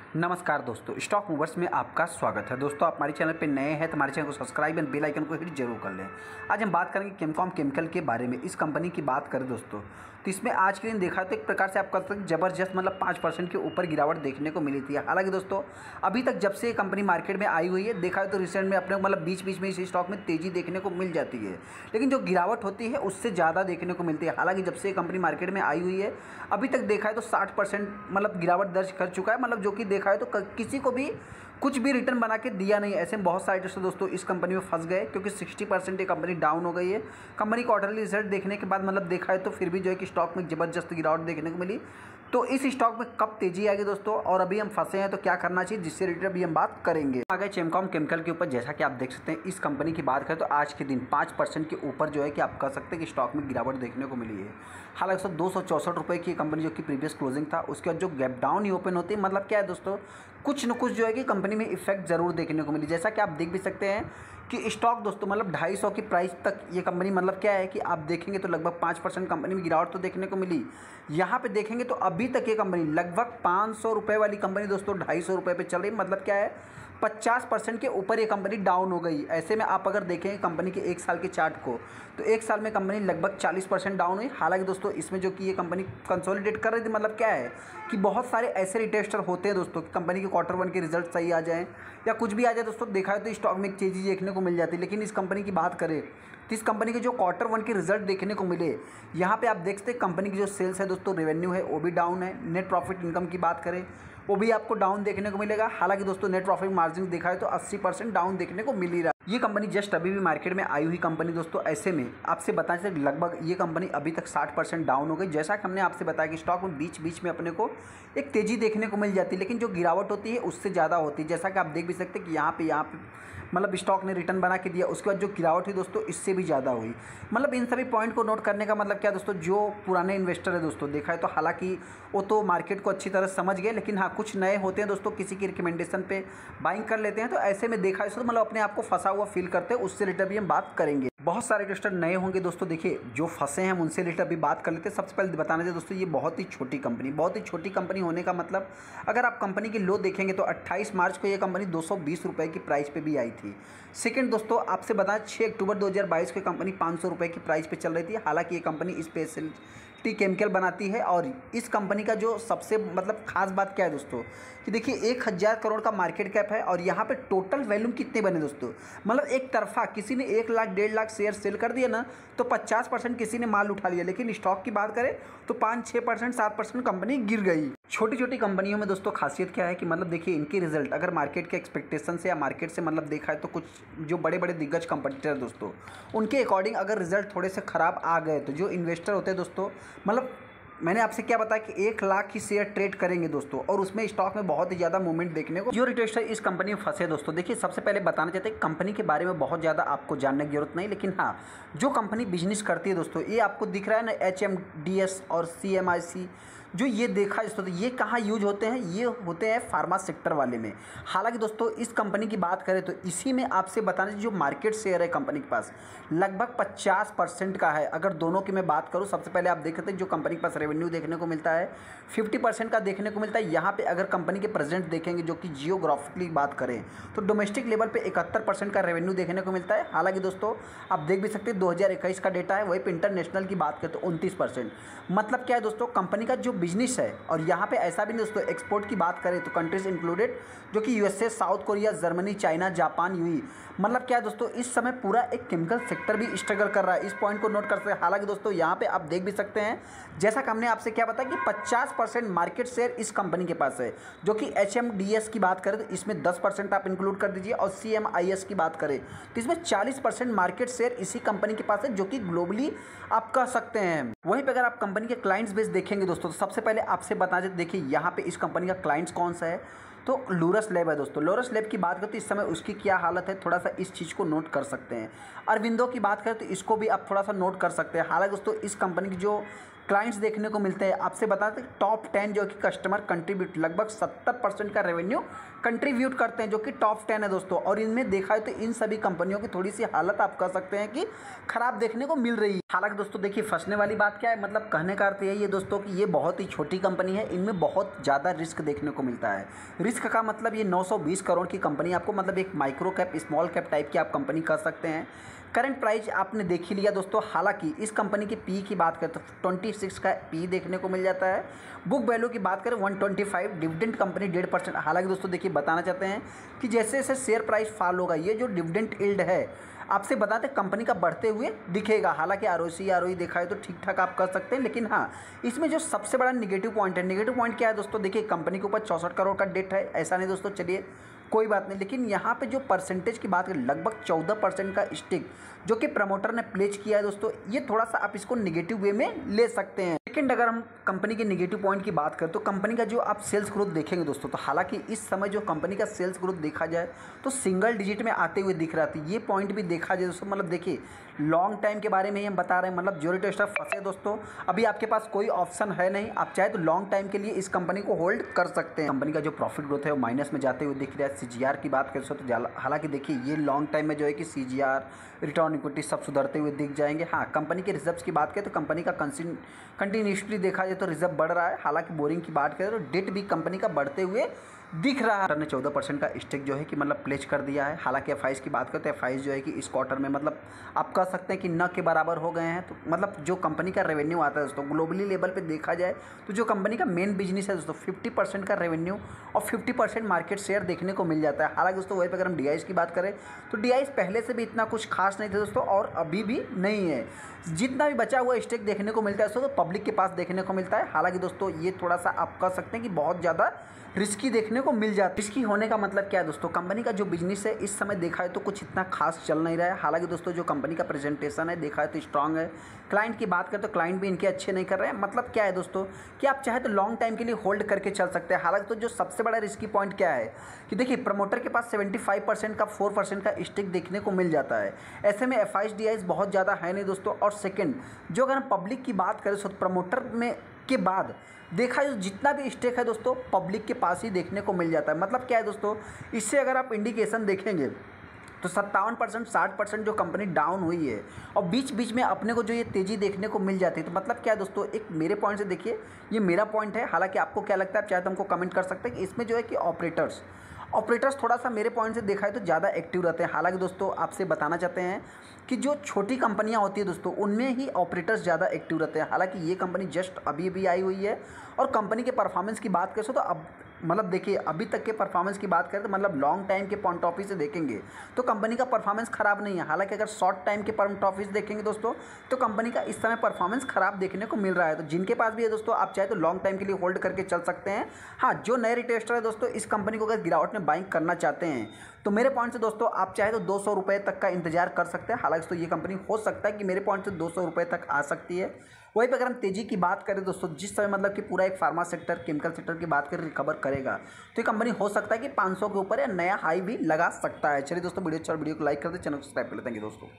नमस्कार दोस्तों, stock movers में आपका स्वागत है। दोस्तों, आप हमारे चैनल पे नए हैं तो हमारे चैनल को सब्सक्राइब एंड बेल आइकन को हिट जरूर कर लें। आज हम बात करेंगे केमकॉम केमिकल के बारे में। इस कंपनी की बात करें दोस्तों तो इसमें आज के दिन देखा तो एक प्रकार से आप कह सकते हैं ज़बरदस्त मतलब 5% के ऊपर गिरावट देखने को मिली थी। हालांकि दोस्तों अभी तक जब से ये कंपनी मार्केट में आई हुई है देखा तो रिसेंट में अपने मतलब बीच बीच में इस स्टॉक में तेज़ी देखने को मिल जाती है, लेकिन जो गिरावट होती है उससे ज़्यादा देखने को मिलती है। हालांकि जब से ये कंपनी मार्केट में आई हुई है अभी तक देखा है तो 60% मतलब गिरावट दर्ज कर चुका है। मतलब जो कि देखा है तो किसी को भी कुछ भी रिटर्न बना के दिया नहीं। ऐसे में बहुत सारे दोस्तों इस कंपनी में फंस गए क्योंकि 60% ये कंपनी डाउन हो गई है। कंपनी क्वार्टरली रिजल्ट देखने के बाद मतलब देखा है तो फिर भी जो है कि स्टॉक में ज़बरदस्त गिरावट देखने को मिली। तो इस स्टॉक में कब तेजी आएगी दोस्तों, और अभी हम फंसे हैं तो क्या करना चाहिए, जिससे रिलेटेड अभी हम बात करेंगे। आगे केमकॉम केमिकल के ऊपर जैसा कि आप देख सकते हैं इस कंपनी की बात करें तो आज के दिन 5% के ऊपर जो है कि आप कह सकते हैं कि स्टॉक में गिरावट देखने को मिली है। हालांकि सर 264 रुपये की कंपनी जो कि प्रीवियस क्लोजिंग था उसके बाद जो गैप डाउन ही ओपन होती है, मतलब क्या है दोस्तों, कुछ न कुछ जो है कि कंपनी में इफेक्ट जरूर देखने को मिली। जैसा कि आप देख भी सकते हैं कि स्टॉक दोस्तों मतलब 250 की प्राइस तक ये कंपनी मतलब क्या है कि आप देखेंगे तो लगभग 5% कंपनी में गिरावट तो देखने को मिली। यहाँ पे देखेंगे तो अभी तक ये कंपनी लगभग 500 रुपये वाली कंपनी दोस्तों 250 रुपये पे चल रही, मतलब क्या है 50% के ऊपर ये कंपनी डाउन हो गई। ऐसे में आप अगर देखेंगे कंपनी के एक साल के चार्ट को तो एक साल में कंपनी लगभग 40% डाउन हुई। हालांकि दोस्तों इसमें जो कि ये कंपनी कंसोलिडेट कर रही थी, मतलब क्या है कि बहुत सारे ऐसे रिटेस्टर होते हैं दोस्तों कि कंपनी के Q1 के रिजल्ट सही आ जाएँ या कुछ भी आ जाए दोस्तों, देखा है तो स्टॉक में एक तेजी देखने को मिल जाती है। लेकिन इस कंपनी की बात करें तो इस कंपनी के जो Q1 के रिजल्ट देखने को मिले, यहाँ पे आप देख सकते हैं कंपनी की जो सेल्स है दोस्तों, रेवेन्यू है वो भी डाउन है। नेट प्रॉफिट इनकम की बात करें वो भी आपको डाउन देखने को मिलेगा। हालांकि दोस्तों नेट प्रॉफिट मार्जिन देखा है तो 80% डाउन देखने को मिल ही रहा है। ये कंपनी जस्ट अभी भी मार्केट में आई हुई कंपनी दोस्तों। ऐसे में आपसे बताएं तो लगभग ये कंपनी अभी तक 60% डाउन हो गई। जैसा कि हमने आपसे बताया कि स्टॉक में बीच बीच में अपने को एक तेजी देखने को मिल जाती है, लेकिन जो गिरावट होती है उससे ज़्यादा होती है। जैसा कि आप देख भी सकते हैं कि यहाँ पे मतलब स्टॉक ने रिटर्न बना के दिया, उसके बाद जो गिरावट हुई दोस्तों इससे भी ज़्यादा हुई। मतलब इन सभी पॉइंट को नोट करने का मतलब क्या दोस्तों, जो पुराने इन्वेस्टर है दोस्तों देखा है तो हालांकि वो तो मार्केट को अच्छी तरह समझ गए, लेकिन हाँ कुछ नए होते हैं दोस्तों किसी की रिकमेंडेशन पे बाइंग कर लेते हैं। तो ऐसे में देखा है तो मतलब अपने आप को फंसा हुआ फील करते हैं। उससे रिलेटेड भी हम बात करेंगे। बहुत सारे इन्वेस्टर नए होंगे दोस्तों, देखिए जो फंसे हैं हम उनसे रिलेटेड अभी बात कर लेते हैं। सबसे पहले बताना चाहिए दोस्तों ये बहुत ही छोटी कंपनी होने का मतलब अगर आप कंपनी की लो देखेंगे तो 28 मार्च को ये कंपनी 220 रुपये की प्राइस पे भी आई थी। सेकंड दोस्तों आपसे बताएं 6 अक्टूबर 2022 को कंपनी 500 रुपये की प्राइस पे चल रही थी। हालांकि ये कंपनी स्पेशलिटी केमिकल बनाती है, और इस कंपनी का जो सबसे मतलब खास बात क्या है दोस्तों कि देखिए 1000 करोड़ का मार्केट कैप है, और यहाँ पे टोटल वैल्यूम कितने बने दोस्तों, मतलब एक तरफा किसी ने 1 लाख 1.5 लाख शेयर सेल कर दिया ना तो 50% किसी ने माल उठा लिया। लेकिन स्टॉक की बात करें तो 5-6% 7% कंपनी गिर गई। छोटी छोटी कंपनियों में दोस्तों खासियत क्या है कि मतलब देखिए इनके रिजल्ट अगर मार्केट के एक्सपेक्टेशन से या मार्केट से मतलब देखा है तो कुछ जो बड़े बड़े दिग्गज कंपटीटर दोस्तों उनके अकॉर्डिंग अगर रिजल्ट थोड़े से ख़राब आ गए तो जो इन्वेस्टर होते हैं दोस्तों, मतलब मैंने आपसे क्या बताया कि 1 लाख की शेयर ट्रेड करेंगे दोस्तों, और उसमें स्टॉक में बहुत ही ज़्यादा मूवमेंट देखने को। जो रिटेस्टर इस कंपनी में फंसे दोस्तों, देखिए सबसे पहले बताना चाहते हैं कंपनी के बारे में बहुत ज़्यादा आपको जानने की जरूरत नहीं, लेकिन हाँ जो कंपनी बिजनेस करती है दोस्तों, ये आपको दिख रहा है ना HMDS और CMIC, जो ये देखा दोस्तों तो ये कहाँ यूज होते हैं, ये होते हैं फार्मा सेक्टर वाले में। हालांकि दोस्तों इस कंपनी की बात करें तो इसी में आपसे बताना जो मार्केट शेयर है कंपनी के पास लगभग 50% का है। अगर दोनों की मैं बात करूं, सबसे पहले आप देखते हैं जो कंपनी के पास रेवेन्यू देखने को मिलता है 50% का देखने को मिलता है। यहाँ पे अगर कंपनी के प्रेजेंट देखेंगे जो कि जियोग्राफिकली बात करें तो डोमेस्टिक लेवल पे 71% का रेवेन्यू देखने को मिलता है। हालांकि दोस्तों आप देख भी सकते हैं 2021 का डेटा है, वही पे इंटरनेशनल की बात करें तो 29%। मतलब क्या है दोस्तों कंपनी का जो बिजनेस है, और यहाँ पे ऐसा भी नहीं दोस्तों एक्सपोर्ट की बात करें तो कंट्रीज इंक्लूडेड जो कि USA, south Korea, Germany, China, Japan, UAE, मतलब क्या है दोस्तों इस समय पूरा एक केमिकल सेक्टर भी स्ट्रगल कर रहा है। इस पॉइंट को नोट कर सकते हैं। हालांकि दोस्तों यहाँ पे आप देख भी सकते हैं जैसा कि हमने आपसे क्या बताया कि 50% मार्केट शेयर इस कंपनी के पास है। जो कि HMDS की बात करें तो इसमें 10% आप इंक्लूड कर दीजिए, और CMIS की बात करें तो इसमें 40% मार्केट शेयर इसी कंपनी के पास है, जो कि ग्लोबली आप कह सकते हैं। वहीं पर अगर आप कंपनी के क्लाइंट्स बेस देखेंगे दोस्तों तो सबसे पहले आपसे बता दें, देखिए यहाँ पे इस कंपनी का क्लाइंट्स कौन सा है तो लूरस लैब है दोस्तों। लूरस लैब की बात करें तो इस समय उसकी क्या हालत है, थोड़ा सा इस चीज़ को नोट कर सकते हैं। अरविंदो की बात करें तो इसको भी आप थोड़ा सा नोट कर सकते हैं। हालांकि दोस्तों इस कंपनी की जो क्लाइंट्स देखने को मिलते हैं। आपसे बता दें टॉप 10 जो कि कस्टमर कंट्रीब्यूट लगभग 70% का रेवेन्यू कंट्रीब्यूट करते हैं, जो कि टॉप 10 है दोस्तों। और इनमें देखा है तो इन सभी कंपनियों की थोड़ी सी हालत आप कह सकते हैं कि खराब देखने को मिल रही है। हालांकि दोस्तों देखिए फंसने वाली बात क्या है, मतलब कहने का अर्थ यही है दोस्तों कि ये बहुत ही छोटी कंपनी है, इनमें बहुत ज़्यादा रिस्क देखने को मिलता है। रिस्क का मतलब ये 920 करोड़ की कंपनी आपको मतलब एक micro cap small cap type की आप कंपनी कर सकते हैं। करंट प्राइस आपने देख ही लिया दोस्तों। हालांकि इस कंपनी की पी की बात करें तो 26 का पी देखने को मिल जाता है। बुक वैल्यू की बात करें 125, डिविडेंड कंपनी 1.5%। हालांकि दोस्तों देखिए बताना चाहते हैं कि जैसे जैसे शेयर प्राइस फॉल होगा ये जो डिविडेंड यील्ड है आपसे बताते कंपनी का बढ़ते हुए दिखेगा। हालांकि आरओई देखा है तो ठीक ठाक आप कर सकते हैं, लेकिन हाँ इसमें जो सबसे बड़ा नेगेटिव पॉइंट है, नेगेटिव पॉइंट क्या है दोस्तों, देखिए कंपनी के ऊपर 64 करोड़ का डेट है। ऐसा नहीं दोस्तों, चलिए कोई बात नहीं, लेकिन यहाँ पे जो परसेंटेज की बात करें लगभग 14% का स्टेक जो कि प्रमोटर ने प्लेज किया है दोस्तों, ये थोड़ा सा आप इसको नेगेटिव वे में ले सकते हैं। सेकेंड अगर हम कंपनी के नेगेटिव पॉइंट की बात करें तो कंपनी का जो आप सेल्स ग्रोथ देखेंगे दोस्तों, तो हालांकि इस समय जो कंपनी का सेल्स ग्रोथ देखा जाए तो सिंगल डिजिट में आते हुए दिख रहा था। ये पॉइंट भी देखा जाए दोस्तों, मतलब देखिए लॉन्ग टाइम के बारे में ही हम बता रहे हैं, मतलब ज्योरिटी टेस्टर फंसे दोस्तों। अभी आपके पास कोई ऑप्शन है नहीं, आप चाहे तो लॉन्ग टाइम के लिए इस कंपनी को होल्ड कर सकते हैं। कंपनी का जो प्रॉफिट ग्रोथ है वो माइनस में जाते हुए दिख रहा है। सीजीआर की बात करें तो हालांकि देखिए ये लॉन्ग टाइम में जो है कि सीजीआर रिटर्न इक्विटी सब सुधरते हुए दिख जाएंगे। हाँ कंपनी के रिजर्व्स की बात करें तो कंपनी का कंटिन्यूसली देखा जाए तो रिजर्व बढ़ रहा है। हालांकि बोरिंग की बात करें तो डेट भी कंपनी का बढ़ते हुए दिख रहा है। ने 14% का स्टेक जो है कि मतलब प्लेज कर दिया है। हालांकि एफआईज की बात करते हैं, एफआईज जो है कि इस क्वार्टर में मतलब आप कह सकते हैं कि न के बराबर हो गए हैं। तो मतलब जो कंपनी का रेवेन्यू आता है दोस्तों ग्लोबली लेवल पे देखा जाए तो जो कंपनी का मेन बिजनेस है दोस्तों 50% का रेवेन्यू और 50% मार्केट शेयर देखने को मिल जाता है। हालांकि दोस्तों वहीं पर अगर हम डीआईज की बात करें तो डीआईज पहले से भी इतना कुछ खास नहीं थे दोस्तों और अभी भी नहीं है। जितना भी बचा हुआ स्टेक देखने को मिलता है दोस्तों तो पब्लिक के पास देखने को मिलता है। हालांकि दोस्तों ये थोड़ा सा आप कह सकते हैं कि बहुत ज़्यादा रिस्की देखने को मिल जाता है। रिस्की होने का मतलब क्या है दोस्तों, कंपनी का जो बिजनेस है इस समय देखा है तो कुछ इतना खास चल नहीं रहा है। हालांकि दोस्तों जो कंपनी का प्रेजेंटेशन है देखा है तो स्ट्रांग है। क्लाइंट की बात करें तो क्लाइंट भी इनके अच्छे नहीं कर रहे हैं। मतलब क्या है दोस्तों कि आप चाहे तो लॉन्ग टाइम के लिए होल्ड करके चल सकते हैं। हालांकि तो जो सबसे बड़ा रिस्की पॉइंट क्या है कि देखिए प्रमोटर के पास 75% का 4% का स्टेक देखने को मिल जाता है। ऐसे में एफआईज डीआईज बहुत ज़्यादा है नहीं दोस्तों। और सेकेंड जो अगर हम पब्लिक की बात करें तो प्रमोटर में के बाद देखा है जितना भी स्टेक है दोस्तों पब्लिक के पास ही देखने को मिल जाता है। मतलब क्या है दोस्तों, इससे अगर आप इंडिकेशन देखेंगे तो 57% 60% जो कंपनी डाउन हुई है और बीच बीच में अपने को जो ये तेज़ी देखने को मिल जाती है। तो मतलब क्या है दोस्तों, एक मेरे पॉइंट से देखिए ये मेरा पॉइंट है। हालांकि आपको क्या लगता है आप चाहे तो हमको कमेंट कर सकते हैं कि इसमें जो है कि ऑपरेटर्स थोड़ा सा मेरे पॉइंट से देखा है तो ज़्यादा एक्टिव रहते हैं। हालांकि दोस्तों आपसे बताना चाहते हैं कि जो छोटी कंपनियां होती है दोस्तों उनमें ही ऑपरेटर्स ज़्यादा एक्टिव रहते हैं। हालांकि ये कंपनी जस्ट अभी आई हुई है और कंपनी के परफॉर्मेंस की बात करें तो अब मतलब देखिए अभी तक के परफॉर्मेंस की बात करें तो मतलब लॉन्ग टाइम के पॉइंट ऑफ व्यू से देखेंगे तो कंपनी का परफॉर्मेंस खराब नहीं है। हालांकि अगर शॉर्ट टाइम के पॉइंट ऑफ व्यू से देखेंगे दोस्तों तो कंपनी का इस समय परफॉर्मेंस खराब देखने को मिल रहा है। तो जिनके पास भी है दोस्तों आप चाहे तो लॉन्ग टाइम के लिए होल्ड करके चल सकते हैं। हाँ जो नए रिटेस्टर है दोस्तों इस कंपनी को अगर गिरावट में बाइंग करना चाहते हैं तो मेरे पॉइंट से दोस्तों आप चाहे तो 200 रुपये तक का इंतजार कर सकते हैं। हालांकि दोस्तों ये कंपनी हो सकता है कि मेरे पॉइंट से 200 रुपये तक आ सकती है। वहीं पर अगर हम तेज़ी की बात करें दोस्तों जिस समय मतलब कि पूरा एक फार्मा सेक्टर केमिकल सेक्टर की बात करें रिकवर करेगा तो ये कंपनी हो सकता है कि 500 के ऊपर या नया हाई भी लगा सकता है। चलिए दोस्तों वीडियो को लाइक कर दे, चैनल को सब्सक्राइब कर लेते हैं दोस्तों।